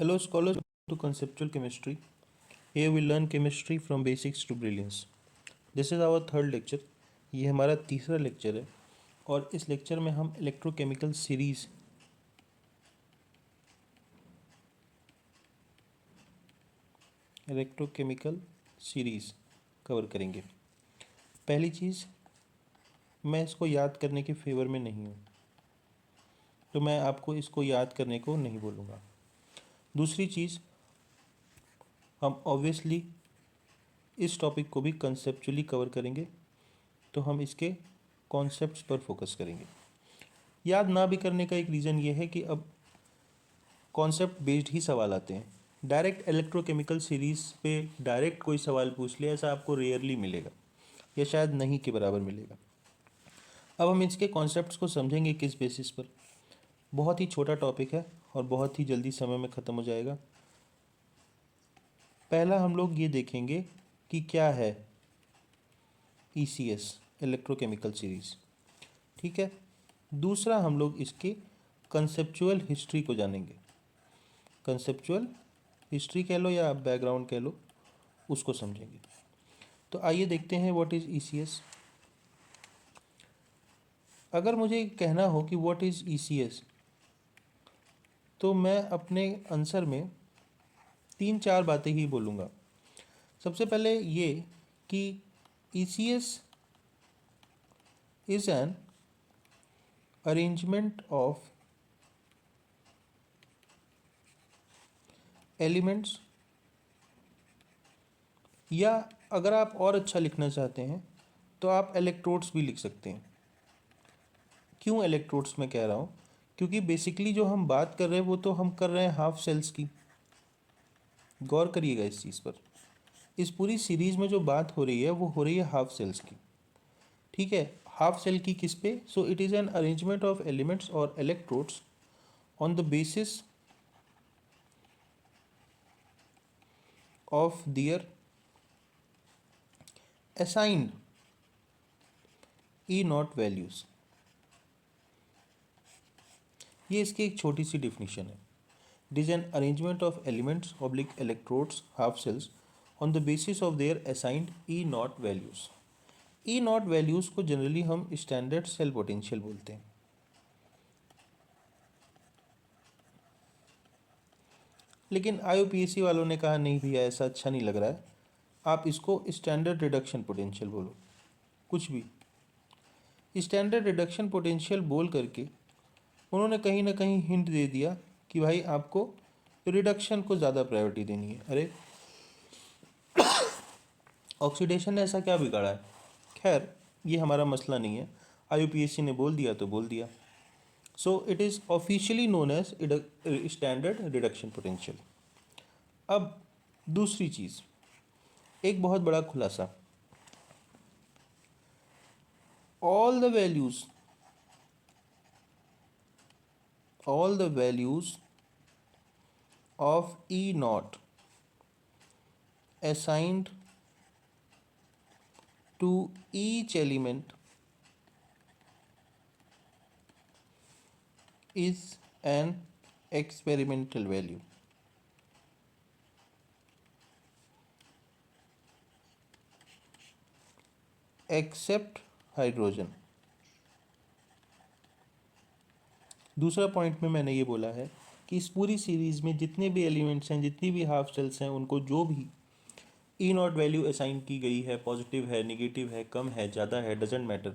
Hello, scholars, to conceptual chemistry. Here we learn chemistry from basics to brilliance. This is our third lecture. ये हमारा तीसरा lecture है और इस lecture में हम इलेक्ट्रोकेमिकल सीरीज़ कवर करेंगे। पहली चीज़, मैं इसको याद करने के फेवर में नहीं हूँ, तो मैं आपको इसको याद करने को नहीं बोलूँगा। दूसरी चीज़, हम ऑब्वियसली इस टॉपिक को भी कंसेप्चुअली कवर करेंगे, तो हम इसके कॉन्सेप्ट्स पर फोकस करेंगे। याद ना भी करने का एक रीज़न ये है कि अब कॉन्सेप्ट बेस्ड ही सवाल आते हैं। डायरेक्ट इलेक्ट्रोकेमिकल सीरीज़ पे डायरेक्ट कोई सवाल पूछ ले ऐसा आपको रेयरली मिलेगा, या शायद नहीं के बराबर मिलेगा। अब हम इसके कॉन्सेप्ट्स को समझेंगे किस बेसिस पर। बहुत ही छोटा टॉपिक है और बहुत ही जल्दी समय में ख़त्म हो जाएगा। पहला हम लोग ये देखेंगे कि क्या है ECS, इलेक्ट्रोकेमिकल सीरीज़, ठीक है। दूसरा हम लोग इसके कंसेप्चुअल हिस्ट्री को जानेंगे। कंसेप्चुअल हिस्ट्री कह लो या बैकग्राउंड कह लो, उसको समझेंगे। तो आइए देखते हैं व्हाट इज़ ECS। अगर मुझे कहना हो कि व्हाट इज़ ECS, तो मैं अपने आंसर में 3-4 बातें ही बोलूँगा। सबसे पहले ये कि ECS is an arrangement of elements, या अगर आप और अच्छा लिखना चाहते हैं तो आप इलेक्ट्रोड्स भी लिख सकते हैं। क्यों इलेक्ट्रोड्स मैं कह रहा हूँ? क्योंकि बेसिकली जो हम बात कर रहे हैं वो तो हम कर रहे हैं हाफ सेल्स की। गौर करिएगा इस चीज़ पर। इस पूरी सीरीज़ में जो बात हो रही है वो हो रही है हाफ सेल्स की, ठीक है। हाफ सेल की किस पे? So it is an arrangement of elements और electrodes on the basis of their assigned E0 values. ये इसकी एक छोटी सी डिफिनीशन है। It is an arrangement of elements oblique electrodes half cells on the basis of their assigned E0 values. E0 values को generally हम standard cell potential बोलते हैं। लेकिन IUPAC वालों ने कहा नहीं भैया ऐसा अच्छा नहीं लग रहा है, आप इसको स्टैंडर्ड रिडक्शन पोटेंशियल बोलो। कुछ भी स्टैंडर्ड रिडक्शन पोटेंशियल बोल करके उन्होंने कहीं ना कहीं हिंट दे दिया कि भाई आपको रिडक्शन को ज़्यादा प्रायोरिटी देनी है। अरे ऑक्सीडेशन ने ऐसा क्या बिगाड़ा है? खैर ये हमारा मसला नहीं है, IUPAC ने बोल दिया तो बोल दिया। So it is officially known as standard reduction potential. अब दूसरी चीज़, एक बहुत बड़ा खुलासा, all the values of E0 assigned to each element is an experimental value except hydrogen. दूसरा पॉइंट में मैंने ये बोला है कि इस पूरी सीरीज़ में जितने भी एलिमेंट्स हैं, जितनी भी हाफ सेल्स हैं, उनको जो भी E0 वैल्यू असाइन की गई है, पॉजिटिव है, नेगेटिव है, कम है, ज़्यादा है, डजेंट मैटर,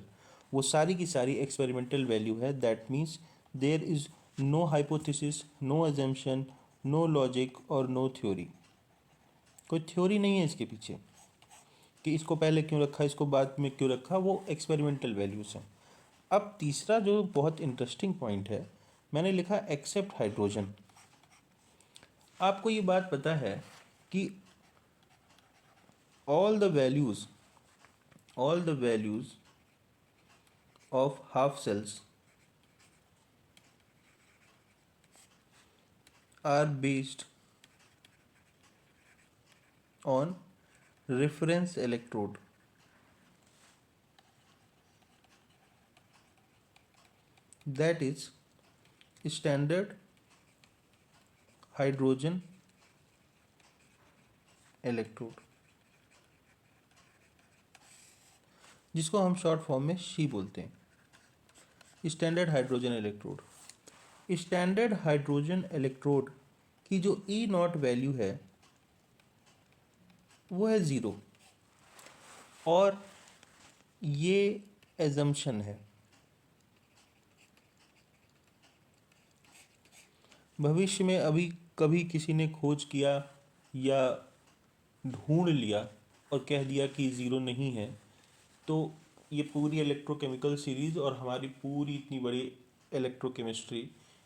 वो सारी की सारी एक्सपेरिमेंटल वैल्यू है। That means there is no hypothesis, no assumption, no logic और नो थ्योरी। कोई थ्योरी नहीं है इसके पीछे कि इसको पहले क्यों रखा, इसको बाद में क्यों रखा, वो एक्सपेरिमेंटल वैल्यूज़ हैं। अब तीसरा जो बहुत इंटरेस्टिंग पॉइंट है, मैंने लिखा एक्सेप्ट हाइड्रोजन। आपको ये बात पता है कि all the values of half cells are based on reference electrode, that is standard hydrogen electrode, जिसको हम शॉर्ट फॉर्म में शी बोलते हैं, standard hydrogen electrode. Standard hydrogen electrode की जो ई नॉट वैल्यू है वो है 0, और ये एजम्पशन है। भविष्य में अभी कभी किसी ने खोज किया या ढूंढ लिया और कह दिया कि 0 नहीं है, तो ये पूरी इलेक्ट्रोकेमिकल सीरीज़ और हमारी पूरी इतनी बड़ी इलेक्ट्रोकेमिस्ट्री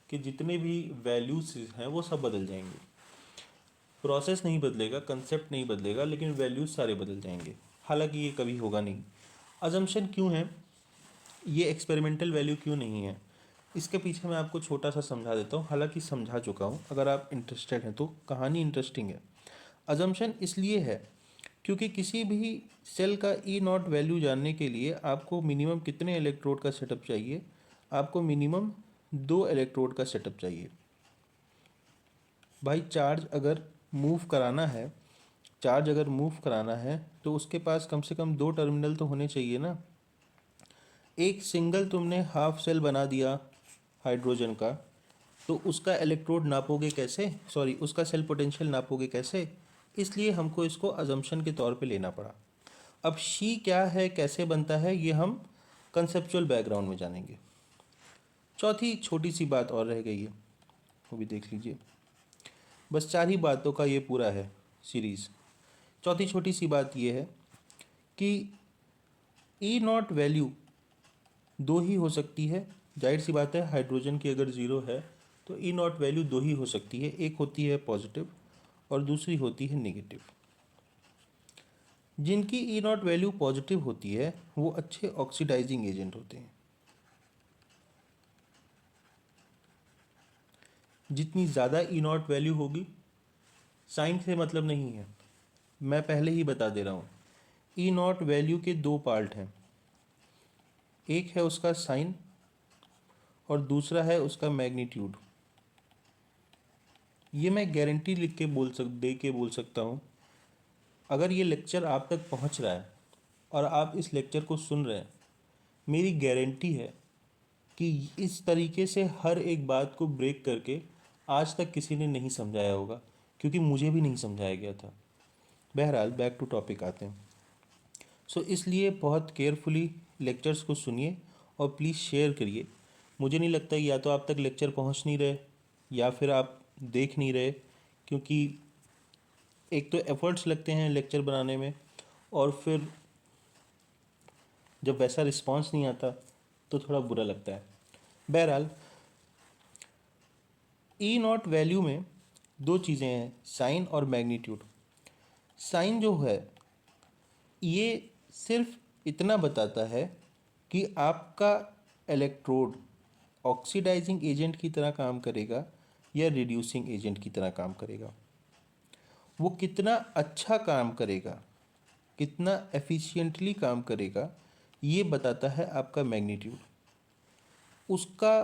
के जितने भी वैल्यूज हैं वो सब बदल जाएंगे। प्रोसेस नहीं बदलेगा, कंसेप्ट नहीं बदलेगा, लेकिन वैल्यूज सारे बदल जाएंगे। हालांकि ये कभी होगा नहीं। अजम्पशन क्यों है, ये एक्सपेरिमेंटल वैल्यू क्यों नहीं है, इसके पीछे मैं आपको छोटा सा समझा देता हूँ। हालांकि समझा चुका हूँ, अगर आप इंटरेस्टेड हैं तो कहानी इंटरेस्टिंग है। अजम्पशन इसलिए है क्योंकि किसी भी सेल का ई नॉट वैल्यू जानने के लिए आपको मिनिमम कितने इलेक्ट्रोड का सेटअप चाहिए, आपको मिनिमम 2 इलेक्ट्रोड का सेटअप चाहिए। भाई चार्ज अगर मूव कराना है तो उसके पास कम से कम 2 टर्मिनल तो होने चाहिए ना। एक सिंगल तुमने हाफ सेल बना दिया हाइड्रोजन का, तो उसका इलेक्ट्रोड नापोगे कैसे, सॉरी उसका सेल पोटेंशियल नापोगे कैसे, इसलिए हमको इसको अजम्पशन के तौर पे लेना पड़ा। अब शी क्या है, कैसे बनता है, ये हम कंसेप्चुअल बैकग्राउंड में जानेंगे। चौथी छोटी सी बात और रह गई है, वो भी देख लीजिए। बस 4 ही बातों का ये पूरा है सीरीज़। चौथी छोटी सी बात ये है कि ई नॉट वैल्यू 2 ही हो सकती है। जाहिर सी बात है, हाइड्रोजन की अगर 0 है तो ई नॉट वैल्यू 2 ही हो सकती है। एक होती है पॉजिटिव और दूसरी होती है नेगेटिव। जिनकी ई नॉट वैल्यू पॉजिटिव होती है वो अच्छे ऑक्सीडाइजिंग एजेंट होते हैं। जितनी ज़्यादा ई नॉट वैल्यू होगी, साइन से मतलब नहीं है, मैं पहले ही बता दे रहा हूँ। ई नॉट वैल्यू के 2 पार्ट हैं, एक है उसका साइन और दूसरा है उसका मैग्नीट्यूड। ये मैं गारंटी दे के बोल सकता हूँ। अगर ये लेक्चर आप तक पहुँच रहा है और आप इस लेक्चर को सुन रहे हैं, मेरी गारंटी है कि इस तरीके से हर एक बात को ब्रेक करके आज तक किसी ने नहीं समझाया होगा, क्योंकि मुझे भी नहीं समझाया गया था। बहरहाल बैक टू टॉपिक आते हैं। इसलिए बहुत केयरफुली लेक्चर्स को सुनिए और प्लीज़ शेयर करिए। मुझे नहीं लगता या तो आप तक लेक्चर पहुंच नहीं रहे या फिर आप देख नहीं रहे, क्योंकि एक तो एफ़र्ट्स लगते हैं लेक्चर बनाने में, और फिर जब वैसा रिस्पांस नहीं आता तो थोड़ा बुरा लगता है। बहरहाल ई नॉट वैल्यू में 2 चीज़ें हैं, साइन और मैग्नीट्यूड। साइन जो है ये सिर्फ इतना बताता है कि आपका इलेक्ट्रोड ऑक्सीडाइजिंग एजेंट की तरह काम करेगा या रिड्यूसिंग एजेंट की तरह काम करेगा। वो कितना अच्छा काम करेगा, कितना एफिशिएंटली काम करेगा, ये बताता है आपका मैग्नीट्यूड। उसका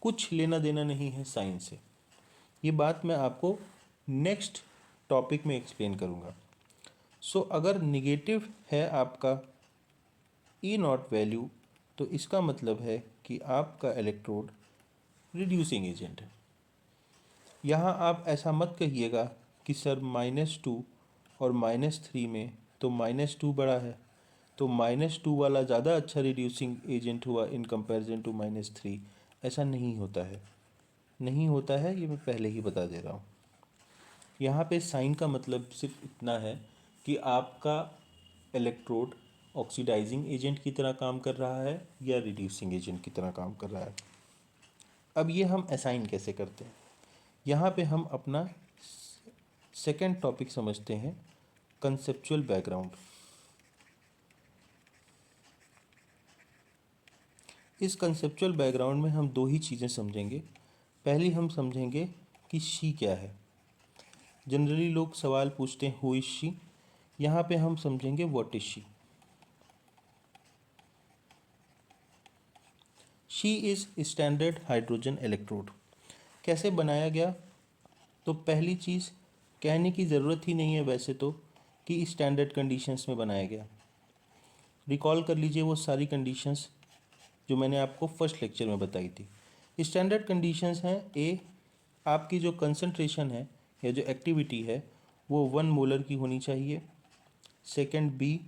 कुछ लेना देना नहीं है साइन से। ये बात मैं आपको नेक्स्ट टॉपिक में एक्सप्लेन करूँगा। अगर निगेटिव है आपका ई नॉट वैल्यू, तो इसका मतलब है कि आपका इलेक्ट्रोड रिड्यूसिंग एजेंट है। यहाँ आप ऐसा मत कहिएगा कि सर -2 और -3 में तो -2 बड़ा है, तो -2 वाला ज़्यादा अच्छा रिड्यूसिंग एजेंट हुआ इन कंपैरिजन टू -3। ऐसा नहीं होता है, नहीं होता है, ये मैं पहले ही बता दे रहा हूँ। यहाँ पे साइन का मतलब सिर्फ इतना है कि आपका इलेक्ट्रोड ऑक्सीडाइजिंग एजेंट की तरह काम कर रहा है या रिड्यूसिंग एजेंट की तरह काम कर रहा है। अब ये हम असाइन कैसे करते हैं, यहाँ पे हम अपना सेकंड टॉपिक समझते हैं, कंसेप्चुअल बैकग्राउंड। इस कंसेप्चुअल बैकग्राउंड में हम 2 ही चीज़ें समझेंगे। पहली हम समझेंगे कि शी क्या है। जनरली लोग सवाल पूछते हैं हु इज शी, यहाँ पे हम समझेंगे what is she. She is standard hydrogen electrode. कैसे बनाया गया, तो पहली चीज़ कहने की ज़रूरत ही नहीं है वैसे तो कि स्टैंडर्ड कंडीशंस में बनाया गया। रिकॉल कर लीजिए वो सारी कंडीशंस जो मैंने आपको फर्स्ट लेक्चर में बताई थी। स्टैंडर्ड कंडीशंस हैं, ए, आपकी जो कंसंट्रेशन है या जो एक्टिविटी है वो 1 मोलर की होनी चाहिए। सेकंड, बी,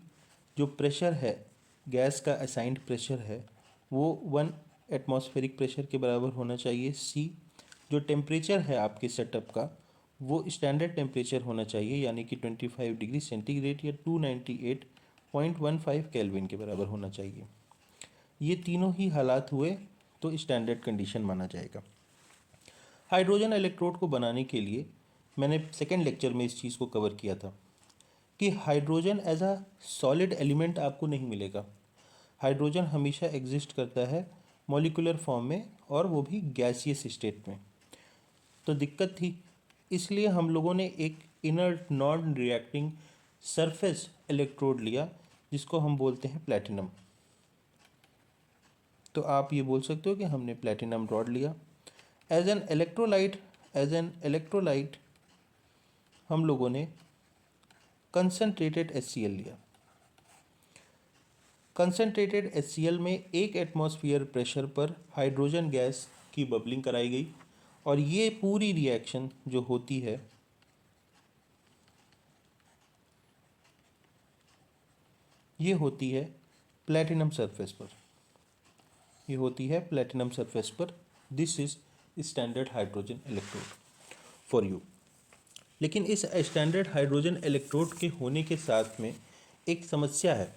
जो प्रेशर है, गैस का असाइंड प्रेशर है वो 1 एटमॉस्फेरिक प्रेशर के बराबर होना चाहिए। सी, जो टेम्परेचर है आपके सेटअप का वो स्टैंडर्ड टेम्परेचर होना चाहिए, यानी कि 25 डिग्री सेंटीग्रेड या 298.15 केल्विन के बराबर होना चाहिए। ये तीनों ही हालात हुए तो स्टैंडर्ड कंडीशन माना जाएगा। हाइड्रोजन इलेक्ट्रोड को बनाने के लिए मैंने सेकेंड लेक्चर में इस चीज़ को कवर किया था कि hydrogen as a solid element आपको नहीं मिलेगा। हाइड्रोजन हमेशा एग्जिस्ट करता है मॉलिक्यूलर फॉर्म में, और वो भी गैसियस स्टेट में। तो दिक्कत थी, इसलिए हम लोगों ने एक inert non reacting surface electrode लिया जिसको हम बोलते हैं प्लैटिनम। तो आप ये बोल सकते हो कि हमने प्लैटिनम रॉड लिया। एज एन इलेक्ट्रोलाइट हम लोगों ने कंसनट्रेटेड HCl लिया। कंसनट्रेटेड HCl में 1 एटमॉस्फेयर प्रेशर पर हाइड्रोजन गैस की बबलिंग कराई गई, और ये पूरी रिएक्शन जो होती है ये होती है प्लैटिनम सरफेस पर। ये होती है प्लैटिनम सरफेस पर। This is standard hydrogen electrode for you. लेकिन इस स्टैंडर्ड हाइड्रोजन इलेक्ट्रोड के होने के साथ में एक समस्या है।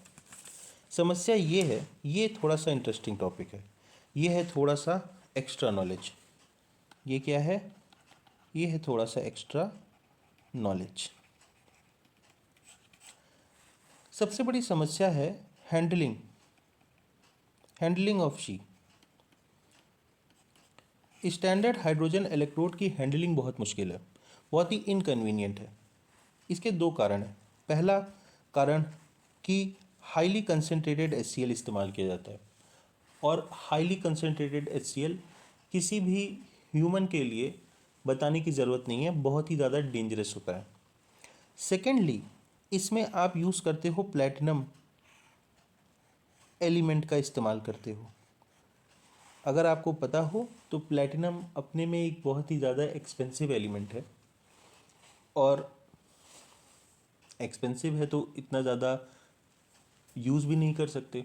समस्या ये है, ये थोड़ा सा इंटरेस्टिंग टॉपिक है, ये है थोड़ा सा एक्स्ट्रा नॉलेज। ये क्या है? ये है थोड़ा सा एक्स्ट्रा नॉलेज। सबसे बड़ी समस्या है handling of she. Standard hydrogen electrode की हैंडलिंग बहुत मुश्किल है, बहुत ही इनकन्वीनियंट है। इसके दो कारण हैं। पहला कारण कि हाईली कंसनट्रेटेड HCl इस्तेमाल किया जाता है, और हाईली कंसनट्रेटेड HCl किसी भी ह्यूमन के लिए बताने की ज़रूरत नहीं है, बहुत ही ज़्यादा डेंजरस होता है। सेकेंडली, इसमें आप यूज़ करते हो प्लैटिनम एलिमेंट का इस्तेमाल करते हो। अगर आपको पता हो तो प्लैटिनम अपने में एक बहुत ही ज़्यादा एक्सपेंसिव एलिमेंट है, और एक्सपेंसिव है तो इतना ज़्यादा यूज़ भी नहीं कर सकते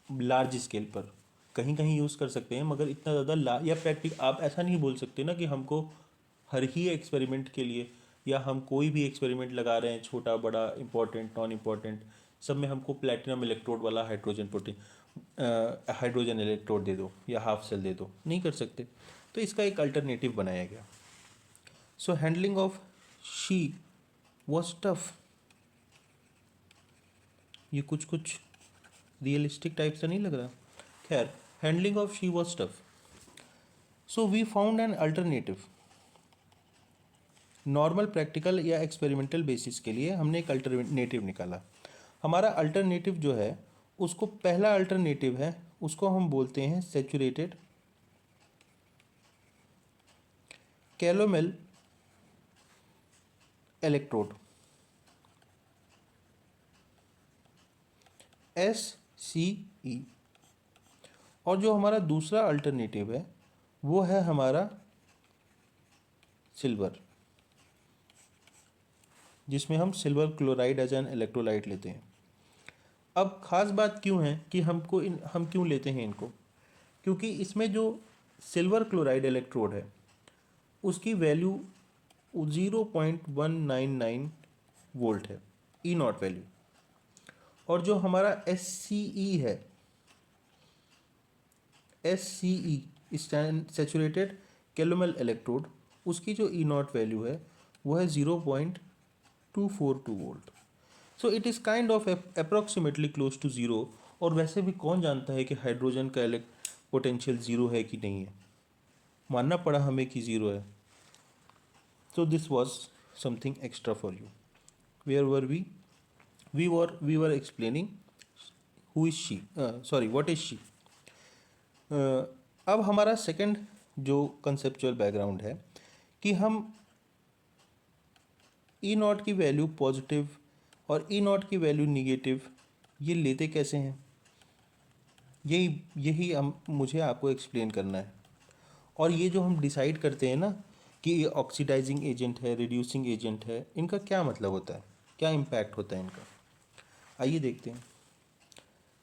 लार्ज स्केल पर। कहीं कहीं यूज़ कर सकते हैं, मगर इतना ज़्यादा या आप ऐसा नहीं बोल सकते ना कि हमको हर ही एक्सपेरिमेंट के लिए, या हम कोई भी एक्सपेरिमेंट लगा रहे हैं, छोटा बड़ा इम्पोर्टेंट नॉन इम्पोर्टेंट, सब में हमको प्लैटिनम इलेक्ट्रोड वाला हाइड्रोजन इलेक्ट्रोड दे दो या हाफ सेल दे दो, नहीं कर सकते। तो इसका एक अल्टरनेटिव बनाया गया। So handling of she was tough. ये कुछ रियलिस्टिक टाइप से नहीं लग रहा। खैर, handling of she was tough, so we found an alternative. Normal practical या एक्सपेरिमेंटल बेसिस के लिए हमने एक अल्टरनेटिव निकाला। हमारा अल्टरनेटिव जो है, उसको पहला अल्टरनेटिव है, उसको हम बोलते हैं सैचुरेटेड कैलोमेल इलेक्ट्रोड, SCE। और जो हमारा दूसरा अल्टरनेटिव है वो है हमारा सिल्वर, जिसमें हम silver chloride as an electrolyte लेते हैं। अब ख़ास बात क्यों है कि हम क्यों लेते हैं इनको? क्योंकि इसमें जो सिल्वर क्लोराइड इलेक्ट्रोड है उसकी वैल्यू 0.199 वोल्ट है, E0 वैल्यू। और जो हमारा SCE सैचुरेटेड कैलोमेल इलेक्ट्रोड, उसकी जो E0 वैल्यू है वो है 0.242 volt. So it is kind of approximately close to zero. और वैसे भी कौन जानता है कि हाइड्रोजन का पोटेंशियल ज़ीरो है कि नहीं है, मानना पड़ा हमें कि ज़ीरो है। So this was something extra for you. Where were we? We were explaining who is she. Sorry, what is she? अब हमारा सेकंड जो कंसेप्चुअल बैकग्राउंड है कि हम ई नॉट की वैल्यू पॉजिटिव और ई नॉट की वैल्यू निगेटिव, ये लेते कैसे हैं? यही यही हम मुझे आपको एक्सप्लेन करना है। और ये जो हम डिसाइड करते हैं ना कि ये ऑक्सीडाइजिंग एजेंट है, रिड्यूसिंग एजेंट है, इनका क्या मतलब होता है, क्या इम्पैक्ट होता है इनका, आइए देखते हैं।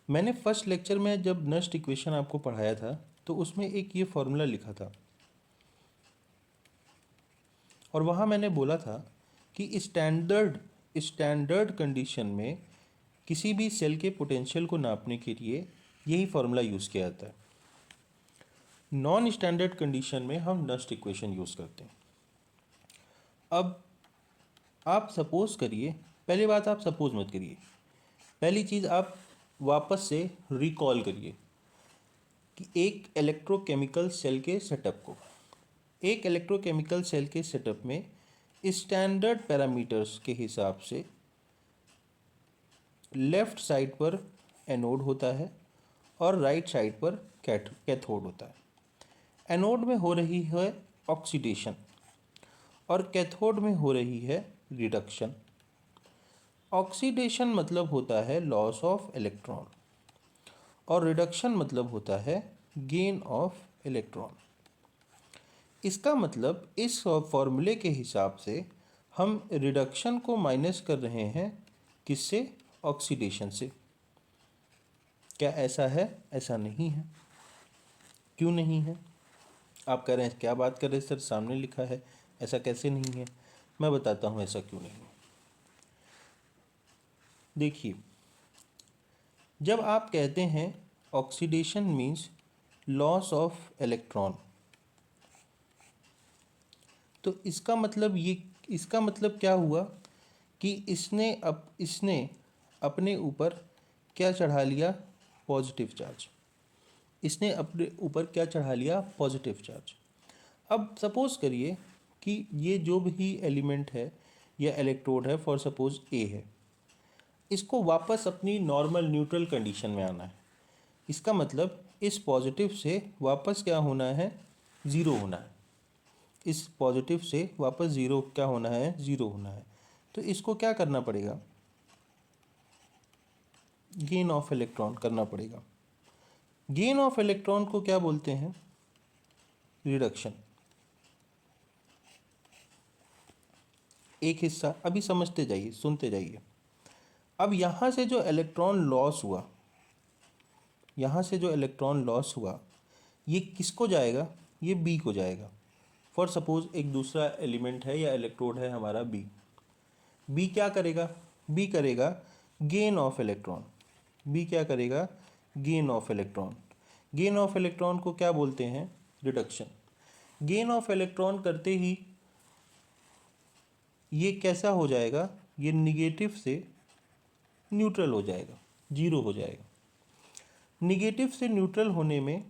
मैंने फर्स्ट लेक्चर में जब नस्ट इक्वेशन आपको पढ़ाया था तो उसमें एक ये फॉर्मूला लिखा था और वहाँ मैंने बोला था कि स्टैंडर्ड कंडीशन में किसी भी सेल के पोटेंशियल को नापने के लिए यही फार्मूला यूज़ किया जाता है। नॉन स्टैंडर्ड कंडीशन में हम नस्ट इक्वेशन यूज़ करते हैं। अब आप सपोज करिए, पहली बात आप सपोज मत करिए, पहली चीज़ आप वापस से रिकॉल करिए कि एक इलेक्ट्रोकेमिकल सेल के सेटअप को, एक इलेक्ट्रोकेमिकल सेल के सेटअप में स्टैंडर्ड पैरामीटर्स के हिसाब से लेफ़्ट साइड पर एनोड होता है और राइट साइड पर कैथोड होता है। एनोड में हो रही है ऑक्सीडेशन और कैथोड में हो रही है रिडक्शन। ऑक्सीडेशन मतलब होता है लॉस ऑफ इलेक्ट्रॉन और रिडक्शन मतलब होता है गेन ऑफ इलेक्ट्रॉन। इसका मतलब इस फॉर्मूले के हिसाब से हम रिडक्शन को माइनस कर रहे हैं, किससे? ऑक्सीडेशन से। क्या ऐसा है? ऐसा नहीं है। क्यों नहीं है? आप कह रहे हैं क्या बात कर रहे हैं सर, सामने लिखा है, ऐसा कैसे नहीं है? मैं बताता हूँ ऐसा क्यों नहीं है। देखिए, जब आप कहते हैं oxidation means loss of electron, तो इसका मतलब क्या हुआ कि इसने अपने ऊपर क्या चढ़ा लिया? Positive charge. इसने अपने ऊपर क्या चढ़ा लिया? Positive charge. अब सपोज करिए कि ये जो भी एलिमेंट है या इलेक्ट्रोड है, फॉर सपोज ए है, इसको वापस अपनी नॉर्मल न्यूट्रल कंडीशन में आना है। इसका मतलब इस पॉजिटिव से वापस क्या होना है? ज़ीरो होना है। इस पॉजिटिव से वापस ज़ीरो क्या होना है? ज़ीरो होना है। तो इसको क्या करना पड़ेगा? गेन ऑफ इलेक्ट्रॉन करना पड़ेगा। गेन ऑफ इलेक्ट्रॉन को क्या बोलते हैं? रिडक्शन। एक हिस्सा अभी समझते जाइए, सुनते जाइए। अब यहाँ से जो इलेक्ट्रॉन लॉस हुआ, यहाँ से जो इलेक्ट्रॉन लॉस हुआ, ये किसको जाएगा? ये बी को जाएगा। फॉर सपोज एक दूसरा एलिमेंट है या इलेक्ट्रोड है हमारा बी। बी क्या करेगा? बी करेगा गेन ऑफ इलेक्ट्रॉन। बी क्या करेगा? Gain of electron. Gain of electron को क्या बोलते हैं? रिडक्शन। गेन ऑफ इलेक्ट्रॉन करते ही ये कैसा हो जाएगा? ये निगेटिव से न्यूट्रल हो जाएगा, जीरो हो जाएगा। निगेटिव से न्यूट्रल होने में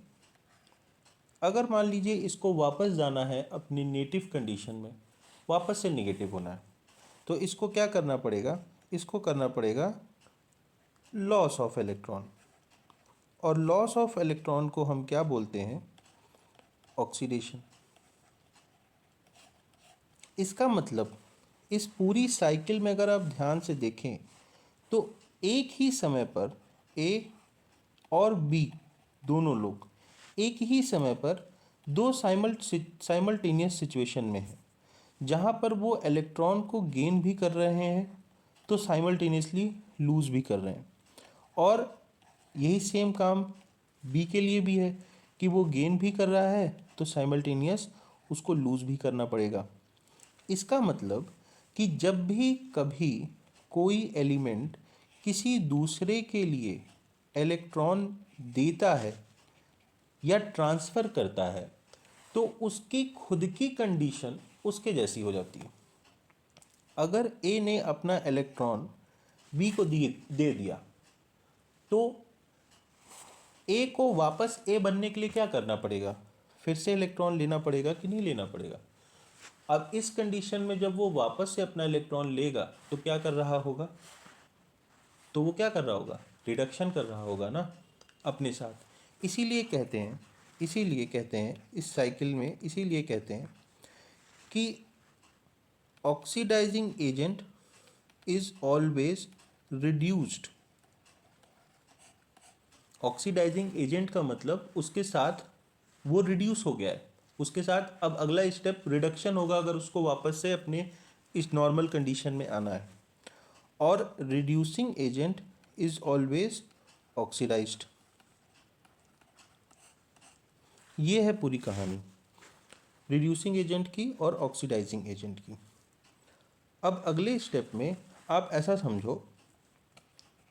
अगर मान लीजिए इसको वापस जाना है अपनी नेटिव कंडीशन में, वापस से निगेटिव होना है, तो इसको क्या करना पड़ेगा? इसको करना पड़ेगा लॉस ऑफ इलेक्ट्रॉन। और लॉस ऑफ इलेक्ट्रॉन को हम क्या बोलते हैं? ऑक्सीडेशन। इसका मतलब इस पूरी साइकिल में अगर आप ध्यान से देखें तो एक ही समय पर ए और बी दोनों लोग एक ही समय पर दो साइमल्टेनियस सिचुएशन में हैं, जहाँ पर वो इलेक्ट्रॉन को गेन भी कर रहे हैं तो साइमल्टेनियसली लूज़ भी कर रहे हैं। और यही सेम काम बी के लिए भी है कि वो गेन भी कर रहा है तो साइमल्टेनियस उसको लूज़ भी करना पड़ेगा। इसका मतलब कि जब भी कभी कोई एलिमेंट किसी दूसरे के लिए इलेक्ट्रॉन देता है या ट्रांसफ़र करता है तो उसकी खुद की कंडीशन उसके जैसी हो जाती है। अगर ए ने अपना इलेक्ट्रॉन बी को दे दिया तो ए को वापस ए बनने के लिए क्या करना पड़ेगा? फिर से इलेक्ट्रॉन लेना पड़ेगा कि नहीं लेना पड़ेगा? अब इस कंडीशन में जब वो वापस से अपना इलेक्ट्रॉन लेगा तो क्या कर रहा होगा? तो वो क्या कर रहा होगा? रिडक्शन कर रहा होगा ना अपने साथ। इसीलिए कहते हैं इस साइकिल में, इसीलिए कहते हैं कि oxidising agent is always reduced. Oxidising agent का मतलब उसके साथ वो रिड्यूस हो गया है, उसके साथ अब अगला स्टेप रिडक्शन होगा अगर उसको वापस से अपने इस नॉर्मल कंडीशन में आना है। और reducing agent is always oxidised. ये है पूरी कहानी रिड्यूसिंग एजेंट की और ऑक्सीडाइजिंग एजेंट की। अब अगले स्टेप में आप ऐसा समझो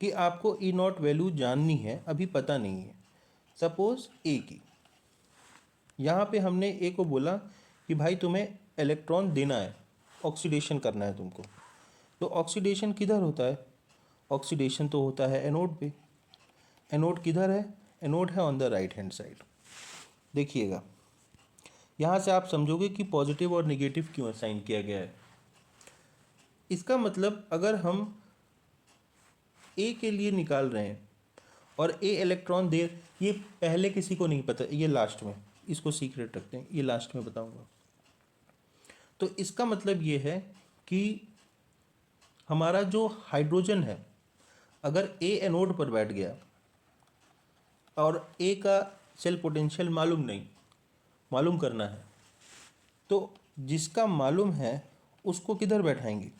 कि आपको ई नॉट वैल्यू जाननी है, अभी पता नहीं है। सपोज ए की, यहाँ पे हमने ए को बोला कि भाई तुम्हें इलेक्ट्रॉन देना है, ऑक्सीडेशन करना है तुमको। तो ऑक्सीडेशन किधर होता है? ऑक्सीडेशन तो होता है एनोड पे। एनोड किधर है? एनोड है on the right hand side. देखिएगा, यहाँ से आप समझोगे कि पॉजिटिव और निगेटिव क्यों असाइन किया गया है। इसका मतलब अगर हम ए के लिए निकाल रहे हैं और ए इलेक्ट्रॉन दे, ये पहले किसी को नहीं पता, ये लास्ट में, इसको सीक्रेट रखते हैं, ये लास्ट में बताऊंगा। तो इसका मतलब ये है कि हमारा जो हाइड्रोजन है, अगर ए एनोड पर बैठ गया और ए का सेल पोटेंशियल मालूम करना है, तो जिसका मालूम है उसको किधर बैठाएंगे?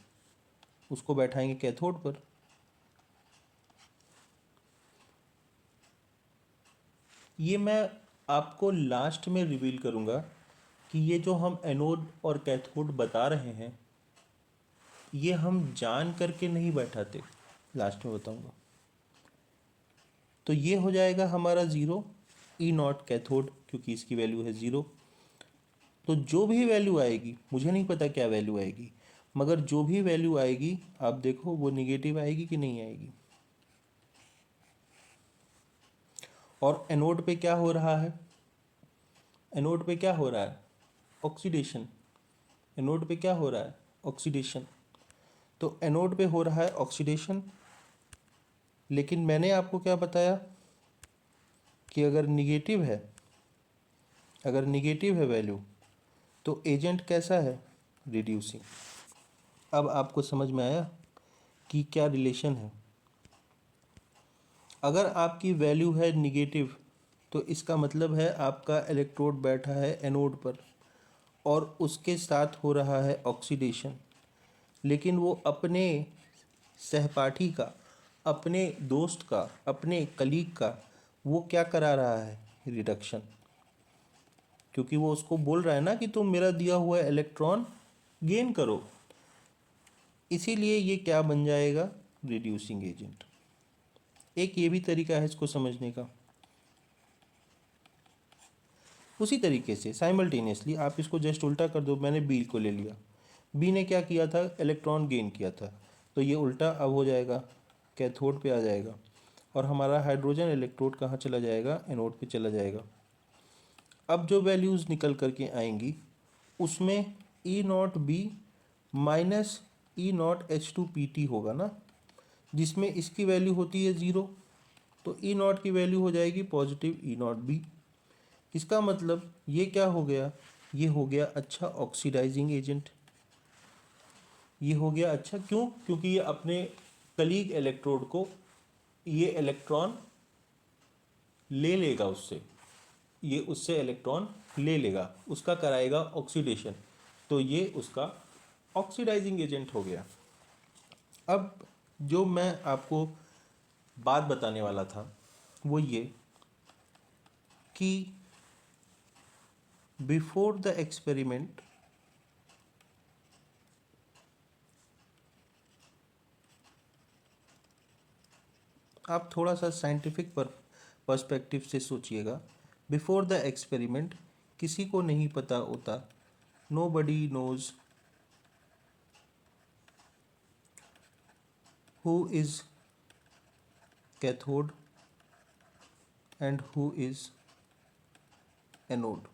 उसको बैठाएंगे कैथोड पर। ये मैं आपको लास्ट में रिवील करूंगा कि ये जो हम एनोड और कैथोड बता रहे हैं, ये हम जान करके नहीं बैठाते, लास्ट में बताऊंगा। तो ये हो जाएगा हमारा ज़ीरो, ई नॉट कैथोड, क्योंकि इसकी वैल्यू है ज़ीरो। तो जो भी वैल्यू आएगी, मुझे नहीं पता क्या वैल्यू आएगी, मगर जो भी वैल्यू आएगी आप देखो वो निगेटिव आएगी कि नहीं आएगी। और एनोड पे क्या हो रहा है? एनोड पे क्या हो रहा है? ऑक्सीडेशन। एनोड पे क्या हो रहा है? ऑक्सीडेशन। तो एनोड पे हो रहा है ऑक्सीडेशन, लेकिन मैंने आपको क्या बताया कि अगर निगेटिव है वैल्यू, तो एजेंट कैसा है? रिड्यूसिंग। अब आपको समझ में आया कि क्या रिलेशन है। अगर आपकी वैल्यू है निगेटिव, तो इसका मतलब है आपका इलेक्ट्रोड बैठा है एनोड पर और उसके साथ हो रहा है ऑक्सीडेशन, लेकिन वो अपने सहपाठी का, अपने दोस्त का, अपने कलीग का वो क्या करा रहा है? रिडक्शन। क्योंकि वो उसको बोल रहा है ना कि तुम मेरा दिया हुआ इलेक्ट्रॉन गेन करो, इसीलिए ये क्या बन जाएगा? Reducing agent. एक ये भी तरीका है इसको समझने का। उसी तरीके से साइमल्टेनियसली आप इसको जस्ट उल्टा कर दो। मैंने बी को ले लिया, बी ने क्या किया था? इलेक्ट्रॉन गेन किया था, तो ये उल्टा अब हो जाएगा, कैथोड पे आ जाएगा, और हमारा हाइड्रोजन इलेक्ट्रोड कहाँ चला जाएगा? एनोड पे चला जाएगा। अब जो वैल्यूज़ निकल करके आएंगी उसमें E naught B minus E naught H two P T होगा ना, जिसमें इसकी वैल्यू होती है ज़ीरो, तो ई नॉट की वैल्यू हो जाएगी पॉजिटिव ई नॉट बी। इसका मतलब ये क्या हो गया? ये हो गया अच्छा ऑक्सीडाइजिंग एजेंट। ये हो गया अच्छा, क्यों? क्योंकि ये अपने कलीग इलेक्ट्रोड को ये इलेक्ट्रॉन ले लेगा उससे, ये उससे इलेक्ट्रॉन ले लेगा, उसका कराएगा ऑक्सीडेशन, तो ये उसका ऑक्सीडाइजिंग एजेंट हो गया। अब जो मैं आपको बात बताने वाला था वो ये कि बिफोर द एक्सपेरिमेंट आप थोड़ा सा साइंटिफिक पर्सपेक्टिव से सोचिएगा। बिफोर द एक्सपेरिमेंट किसी को नहीं पता होता, nobody knows who is cathode and who is anode,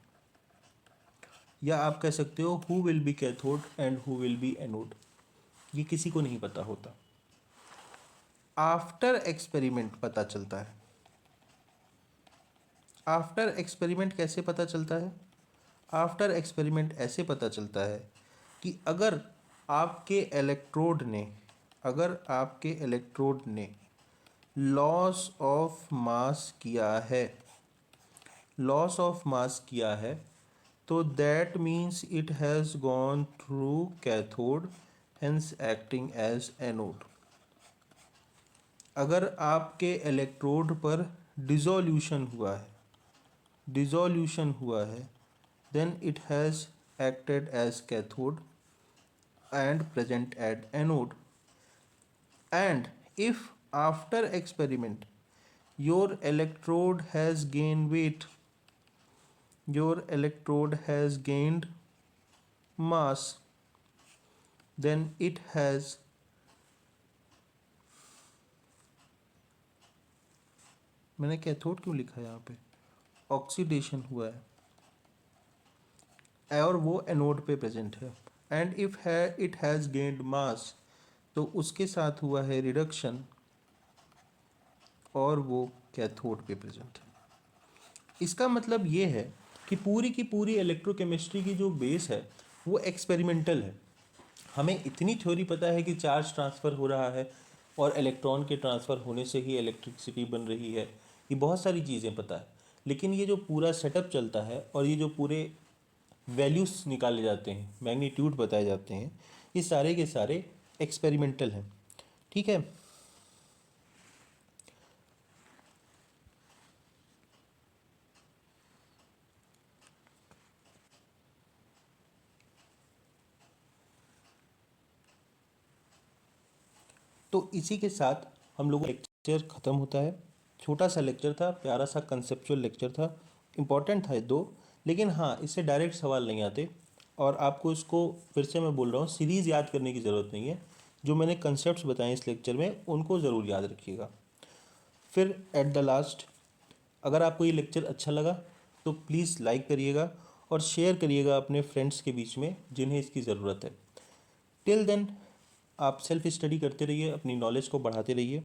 या आप कह सकते हो who will be cathode and who will be anode। ये किसी को नहीं पता होता, आफ्टर एक्सपेरिमेंट पता चलता है। आफ्टर एक्सपेरिमेंट कैसे पता चलता है? आफ्टर एक्सपेरिमेंट ऐसे पता चलता है कि अगर आपके इलेक्ट्रोड ने, अगर आपके इलेक्ट्रोड ने लॉस ऑफ मास किया है, लॉस ऑफ मास किया है, तो that means it has gone through cathode, hence acting as anode. अगर आपके इलेक्ट्रोड पर डिसोल्यूशन हुआ है, डिसोल्यूशन हुआ है, then it has acted as cathode and present at anode. And if after experiment your electrode has gained weight, your electrode has gained mass, then it has मैंने cathode क्यों लिखा है यहाँ पे, ऑक्सीडेशन हुआ है और वो एनोड पे प्रेजेंट है। एंड इफ है इट हैज़ गेन्ड मास, तो उसके साथ हुआ है रिडक्शन और वो कैथोड पे प्रेजेंट है। इसका मतलब ये है कि पूरी की पूरी इलेक्ट्रोकेमिस्ट्री की जो बेस है वो एक्सपेरिमेंटल है। हमें इतनी थ्योरी पता है कि चार्ज ट्रांसफ़र हो रहा है और इलेक्ट्रॉन के ट्रांसफ़र होने से ही इलेक्ट्रिसिटी बन रही है, ये बहुत सारी चीज़ें पता है। लेकिन ये जो पूरा सेटअप चलता है और ये जो पूरे वैल्यूज़ निकाले जाते हैं, मैग्नीट्यूड बताए जाते हैं, ये सारे के सारे एक्सपेरिमेंटल हैं। ठीक है। तो इसी के साथ हम लोगों का लेक्चर ख़त्म होता है। छोटा सा लेक्चर था, प्यारा सा कंसेप्चुअल लेक्चर था, इम्पॉर्टेंट था ये दो, लेकिन हाँ इससे डायरेक्ट सवाल नहीं आते। और आपको इसको फिर से मैं बोल रहा हूँ, सीरीज़ याद करने की ज़रूरत नहीं है। जो मैंने कंसेप्ट बताए इस लेक्चर में उनको ज़रूर याद रखिएगा। फिर एट द लास्ट, अगर आपको ये लेक्चर अच्छा लगा तो प्लीज़ लाइक करिएगा और शेयर करिएगा अपने फ्रेंड्स के बीच में जिन्हें इसकी ज़रूरत है। टिल देन आप सेल्फ स्टडी करते रहिए, अपनी नॉलेज को बढ़ाते रहिए।